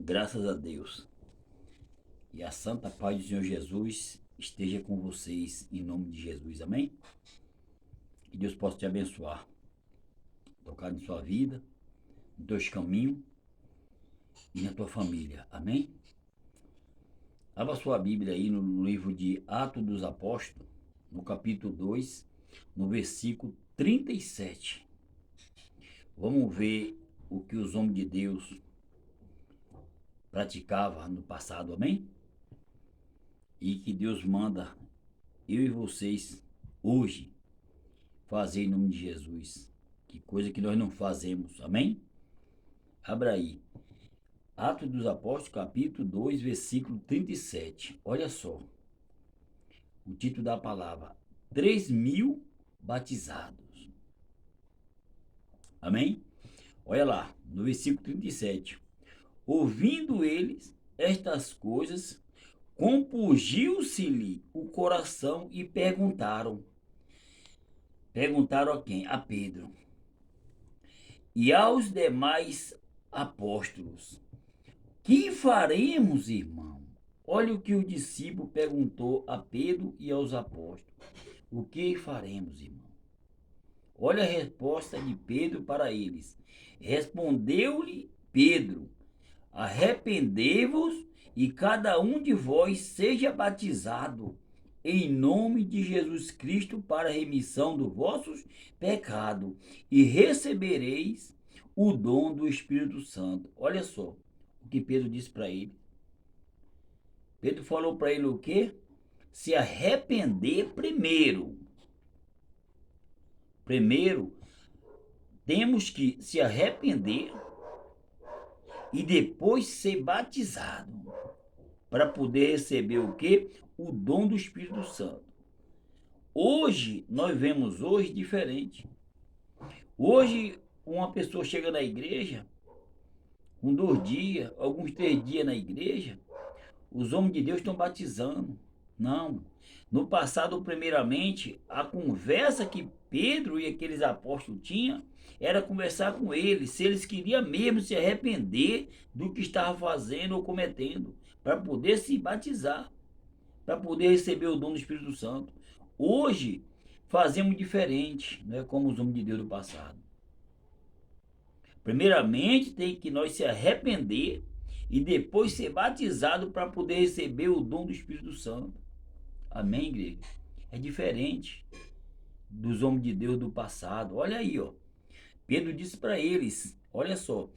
Graças a Deus. E a santa paz do Senhor Jesus esteja com vocês, em nome de Jesus. Amém? Que Deus possa te abençoar, tocar em sua vida, nos teus caminhos e na tua família. Amém? Abra sua Bíblia aí no livro de Atos dos Apóstolos, no capítulo 2, no versículo 37. Vamos ver o que os homens de Deus praticavam no passado. Amém? E que Deus manda eu e vocês hoje fazer em nome de Jesus. Que coisa que nós não fazemos. Amém? Abra aí. Atos dos Apóstolos, capítulo 2, versículo 37. Olha só. O título da palavra: 3.000 batizados. Amém? Olha lá, no versículo 37. Ouvindo eles estas coisas, compungiu-se-lhe o coração e perguntaram. Perguntaram a quem? A Pedro. E aos demais apóstolos: que faremos, irmão? Olha o que o discípulo perguntou a Pedro e aos apóstolos. O que faremos, irmão? Olha a resposta de Pedro para eles. Respondeu-lhe Pedro: arrependei-vos e cada um de vós seja batizado em nome de Jesus Cristo para a remissão dos vossos pecados e recebereis o dom do Espírito Santo. Olha só o que Pedro disse para ele. Pedro falou para ele o quê? Se arrepender primeiro. Primeiro, temos que se arrepender e depois ser batizado para poder receber o quê? O dom do Espírito Santo. Hoje, nós vemos hoje diferente. Hoje, uma pessoa chega na igreja, com 2 dias, alguns 3 dias na igreja, os homens de Deus estão batizando. Não. No passado, primeiramente, a conversa que Pedro e aqueles apóstolos tinham era conversar com eles, se eles queriam mesmo se arrepender do que estavam fazendo ou cometendo, para poder se batizar, para poder receber o dom do Espírito Santo. Hoje, fazemos diferente, não é como os homens de Deus do passado. Primeiramente, tem que nós se arrepender e depois ser batizado para poder receber o dom do Espírito Santo. Amém, igreja? É diferente dos homens de Deus do passado. Olha aí, ó. Pedro disse para eles, olha só.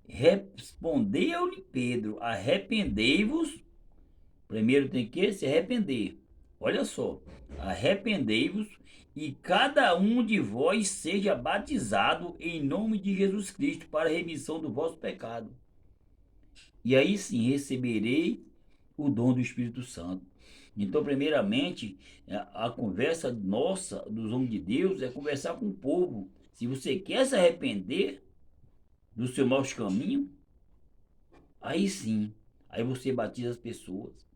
Respondeu-lhe Pedro: arrependei-vos. Primeiro tem que se arrepender. Olha só. Arrependei-vos e cada um de vós seja batizado em nome de Jesus Cristo para a remissão do vosso pecado. E aí sim receberei o dom do Espírito Santo. Então, primeiramente, a conversa nossa, dos homens de Deus, é conversar com o povo. Se você quer se arrepender do seu mau caminho, aí sim, aí você batiza as pessoas.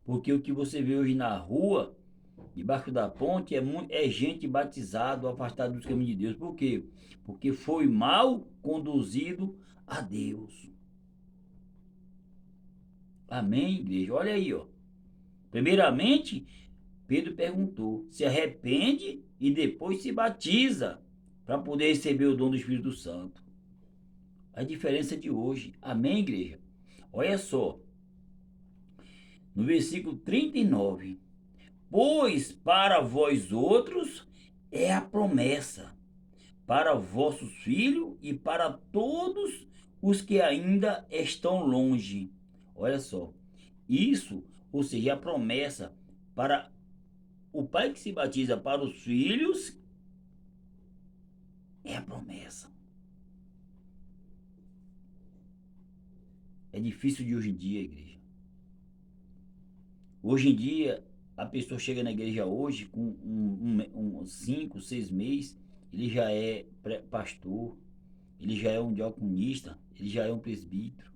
Porque o que você vê hoje na rua, debaixo da ponte, é gente batizada, afastada dos caminhos de Deus. Por quê? Porque foi mal conduzido a Deus. Amém, igreja? Olha aí, ó. Primeiramente, Pedro perguntou: se arrepende e depois se batiza para poder receber o dom do Espírito Santo. A diferença de hoje. Amém, igreja? Olha só, no versículo 39. Pois para vós outros é a promessa, para vossos filhos e para todos os que ainda estão longe. Olha só, isso, ou seja, a promessa para o pai que se batiza para os filhos é a promessa. É difícil de hoje em dia, igreja. Hoje em dia, a pessoa chega na igreja hoje com 5, 6 meses, ele já é pastor, ele já é um diaconista, ele já é um presbítero.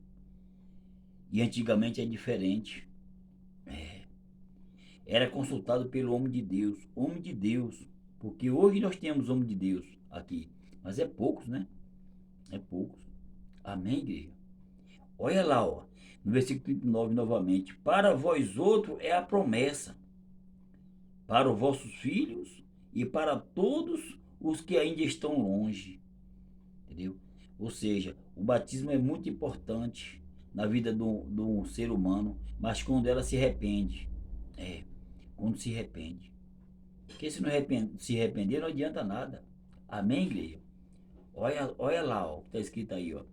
E antigamente é diferente. Era consultado pelo homem de Deus, porque hoje nós temos homem de Deus aqui, mas é poucos, né? É poucos. Amém, igreja? Olha lá, ó. No versículo 39 novamente. Para vós outro é a promessa, para os vossos filhos e para todos os que ainda estão longe. Entendeu? Ou seja, o batismo é muito importante na vida do ser humano, mas quando ela se arrepende. Quando se arrepende. Porque se não se arrepender, não adianta nada. Amém, igreja? Olha lá, ó, o que está escrito aí, ó.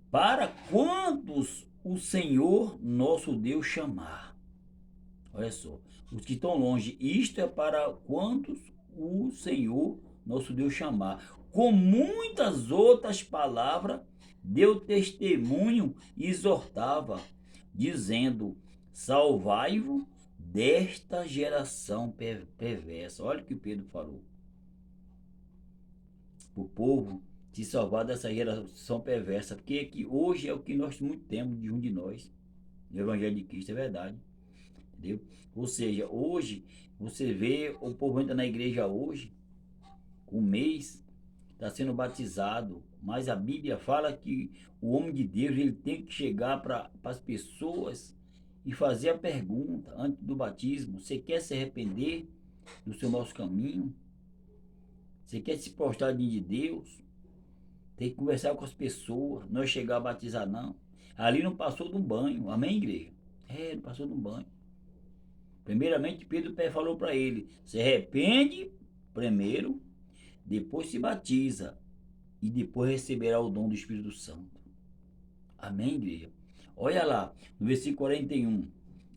Para quantos o Senhor nosso Deus chamar. Olha só, os que estão longe, isto é para quantos o Senhor nosso Deus chamar. Com muitas outras palavras, deu testemunho e exortava, dizendo: salvai-vos desta geração perversa. Olha o que Pedro falou. O povo se salvar dessa geração perversa, porque aqui hoje é o que nós muito temos de um de nós, no Evangelho de Cristo, é verdade, entendeu? Ou seja, hoje, você vê, o povo entra na igreja hoje, um mês, está sendo batizado, mas a Bíblia fala que o homem de Deus, ele tem que chegar para as pessoas e fazer a pergunta, antes do batismo: você quer se arrepender do seu nosso caminho? Você quer se prostrar diante de Deus? Tem que conversar com as pessoas, não é chegar a batizar, não. Ali não passou de um banho, amém, igreja? Não passou de um banho. Primeiramente, Pedro falou para ele: se arrepende primeiro, depois se batiza, e depois receberá o dom do Espírito Santo. Amém, igreja? Olha lá, no versículo 41.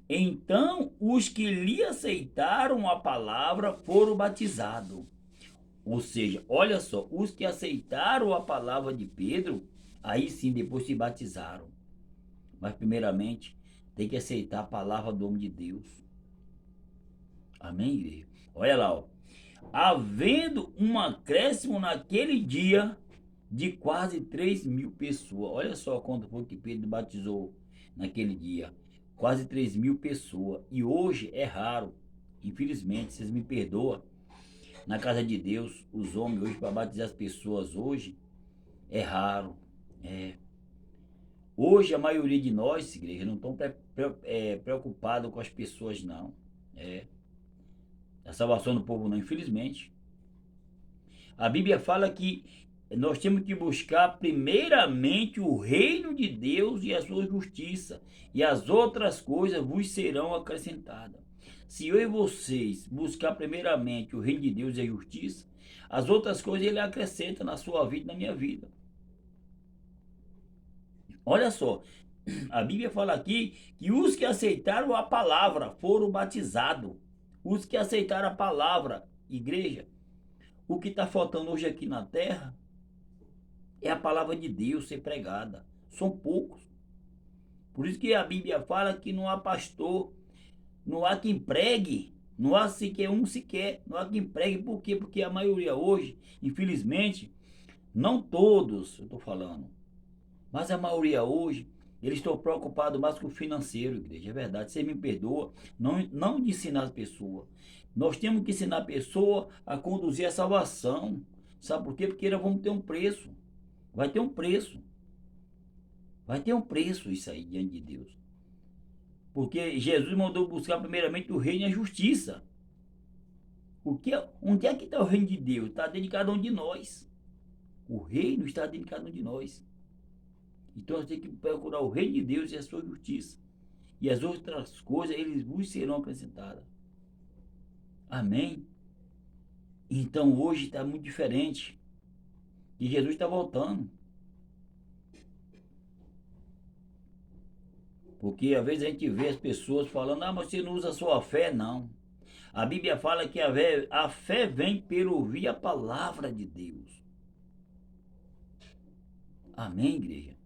Então, os que lhe aceitaram a palavra foram batizados. Ou seja, olha só, os que aceitaram a palavra de Pedro, aí sim depois se batizaram. Mas primeiramente tem que aceitar a palavra do homem de Deus. Amém, igreja? Olha lá, ó. Havendo um acréscimo naquele dia de quase 3.000 pessoas. Olha só quanto foi que Pedro batizou naquele dia. Quase 3.000 pessoas. E hoje é raro. Infelizmente, vocês me perdoam. Na casa de Deus, os homens hoje, para batizar as pessoas hoje, é raro. Hoje a maioria de nós, igreja, não estão preocupados com as pessoas, não. A salvação do povo não, infelizmente. A Bíblia fala que nós temos que buscar primeiramente o reino de Deus e a sua justiça, e as outras coisas vos serão acrescentadas. Se eu e vocês buscar primeiramente o reino de Deus e a justiça, as outras coisas ele acrescenta na sua vida e na minha vida. Olha só, a Bíblia fala aqui que os que aceitaram a palavra foram batizados. Os que aceitaram a palavra, igreja, o que está faltando hoje aqui na terra é a palavra de Deus ser pregada. São poucos. Por isso que a Bíblia fala que não há pastor, não há quem pregue, não há sequer um sequer, não há quem pregue. Por quê? Porque a maioria hoje, infelizmente, não todos, eu estou falando, mas a maioria hoje, eles estão preocupados mais com o financeiro, igreja. É verdade, você me perdoa, não de ensinar as pessoas. Nós temos que ensinar a pessoa a conduzir a salvação. Sabe por quê? Porque nós vamos ter um preço. Vai ter um preço. Vai ter um preço isso aí diante de Deus. Porque Jesus mandou buscar primeiramente o reino e a justiça. Onde é que está o reino de Deus? Está dentro de cada um de nós. O reino está dentro de cada um de nós. Então nós temos que procurar o reino de Deus e a sua justiça. E as outras coisas, eles vos serão acrescentadas. Amém? Então hoje está muito diferente. E Jesus está voltando. Porque às vezes a gente vê as pessoas falando: ah, mas você não usa a sua fé. Não. A Bíblia fala que a fé vem pelo ouvir a palavra de Deus. Amém, igreja?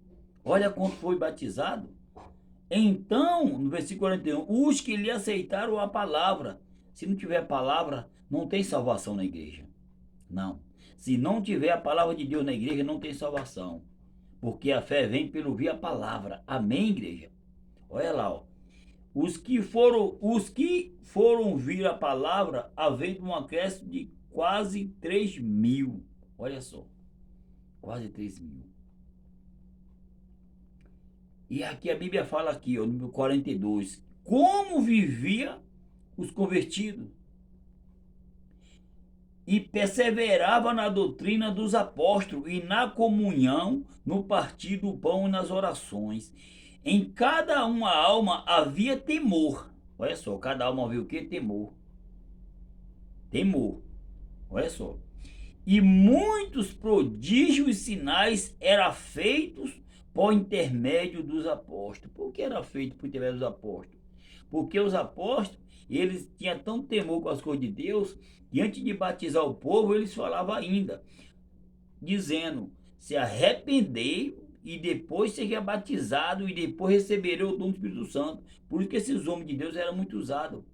Olha quanto foi batizado. Então, no versículo 41, os que lhe aceitaram a palavra. Se não tiver palavra, não tem salvação na igreja. Não. Se não tiver a palavra de Deus na igreja, não tem salvação. Porque a fé vem pelo ouvir a palavra. Amém, igreja? Olha lá, ó. Os que foram ouvir a palavra, havendo um acréscimo de quase 3.000. Olha só. Quase 3.000. E aqui a Bíblia fala aqui, ó, no 42, como vivia os convertidos. E perseverava na doutrina dos apóstolos e na comunhão, no partir do pão e nas orações. Em cada uma alma havia temor. Olha só, cada alma havia o quê? Temor. Temor. Olha só. E muitos prodígios e sinais eram feitos por intermédio dos apóstolos. Por que era feito por intermédio dos apóstolos? Porque os apóstolos, eles tinham tão temor com as coisas de Deus, que antes de batizar o povo, eles falavam ainda, dizendo, se arrependei e depois seja batizado e depois receberei o dom do Espírito Santo. Por isso que esses homens de Deus eram muito usados.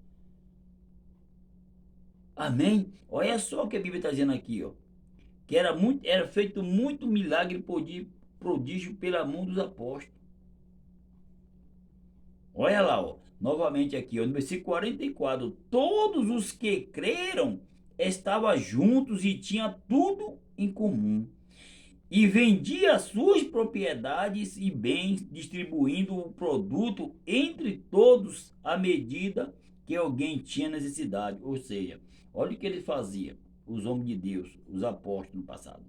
Amém? Olha só o que a Bíblia está dizendo aqui, ó. Que era feito muito milagre e prodígio pela mão dos apóstolos. Olha lá, ó, novamente aqui, ó, no versículo 44. Todos os que creram estavam juntos e tinham tudo em comum. E vendia suas propriedades e bens, distribuindo o produto entre todos à medida que alguém tinha necessidade. Ou seja, olha o que ele fazia, os homens de Deus, os apóstolos no passado.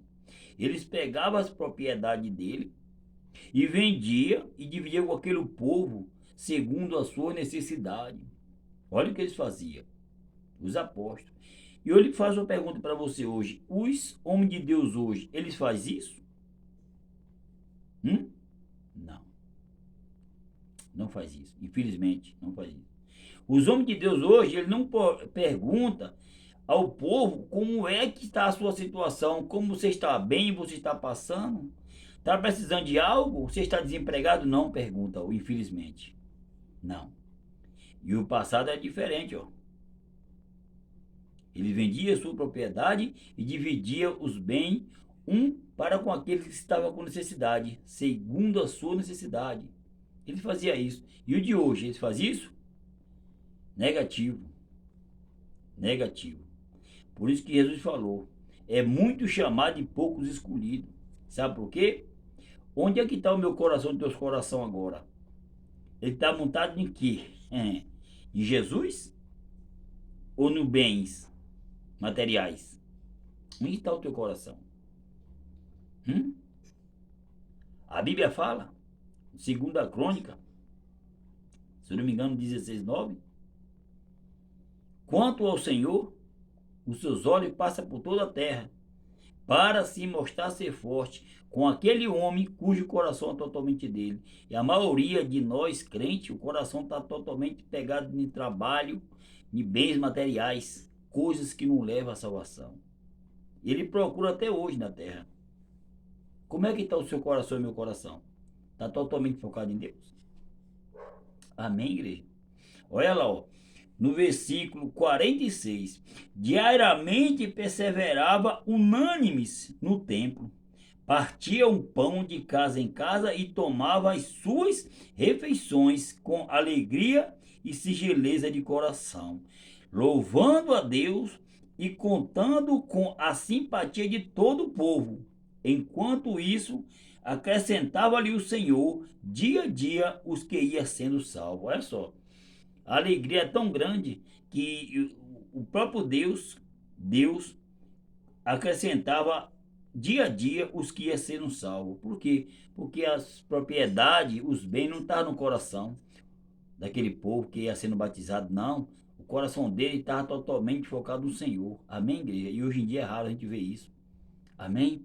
Eles pegavam as propriedades dele e vendia e dividia com aquele povo segundo a sua necessidade. Olha o que eles faziam, os apóstolos. E eu lhe faço uma pergunta para você hoje. Os homens de Deus hoje, eles fazem isso? Não. Não faz isso. Infelizmente, não faz isso. Os homens de Deus hoje, ele não pergunta ao povo como é que está a sua situação, como você está bem, você está passando, está precisando de algo, você está desempregado? Não pergunta, infelizmente. Não. E o passado é diferente, ó. Ele vendia sua propriedade e dividia os bens um para com aquele que estava com necessidade, segundo a sua necessidade. Ele fazia isso. E o de hoje, ele faz isso? Negativo. Negativo. Por isso que Jesus falou, é muito chamado e poucos escolhidos. Sabe por quê? Onde é que está o meu coração e teu coração agora? Ele está montado em quê? Em Jesus? Ou no bens materiais? Onde está o teu coração? A Bíblia fala, segunda Crônica, se eu não me engano, 16:9. Quanto ao Senhor, os seus olhos passam por toda a terra, para se mostrar ser forte com aquele homem cujo coração é totalmente dele. E a maioria de nós crentes, o coração está totalmente pegado em trabalho, em bens materiais, coisas que não levam à salvação. Ele procura até hoje na terra. Como é que está o seu coração e meu coração? Está totalmente focado em Deus? Amém, igreja? Olha lá, ó. No versículo 46, diariamente perseverava unânimes no templo, partia um pão de casa em casa e tomava as suas refeições com alegria e singeleza de coração, louvando a Deus e contando com a simpatia de todo o povo. Enquanto isso, acrescentava-lhe o Senhor dia a dia os que iam sendo salvos. Olha só. A alegria é tão grande que o próprio Deus acrescentava dia a dia os que iam sendo salvos. Por quê? Porque as propriedades, os bens não estavam no coração daquele povo que ia sendo batizado, não. O coração dele estava totalmente focado no Senhor. Amém, igreja? E hoje em dia é raro a gente ver isso. Amém?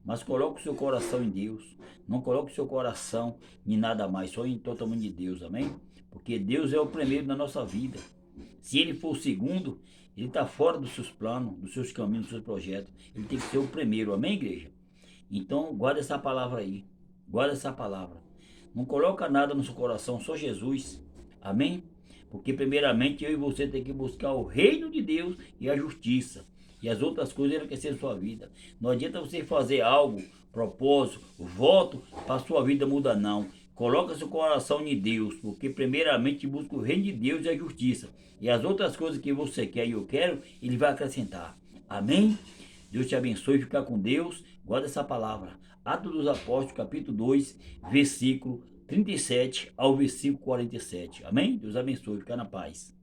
Mas coloque o seu coração em Deus. Não coloque o seu coração em nada mais, só em totalmente de Deus. Amém? Porque Deus é o primeiro na nossa vida. Se ele for o segundo, ele está fora dos seus planos, dos seus caminhos, dos seus projetos. Ele tem que ser o primeiro. Amém, igreja? Então, guarda essa palavra aí. Guarda essa palavra. Não coloca nada no seu coração, só Jesus. Amém? Porque primeiramente eu e você tem que buscar o reino de Deus e a justiça. E as outras coisas enriquecer a sua vida. Não adianta você fazer algo, propósito, voto, para a sua vida mudar, não. Coloca seu coração em Deus, porque primeiramente busca o reino de Deus e a justiça. E as outras coisas que você quer e eu quero, Ele vai acrescentar. Amém? Deus te abençoe, fica com Deus. Guarda essa palavra. Atos dos Apóstolos, capítulo 2, versículo 37 ao versículo 47. Amém? Deus abençoe, fica na paz.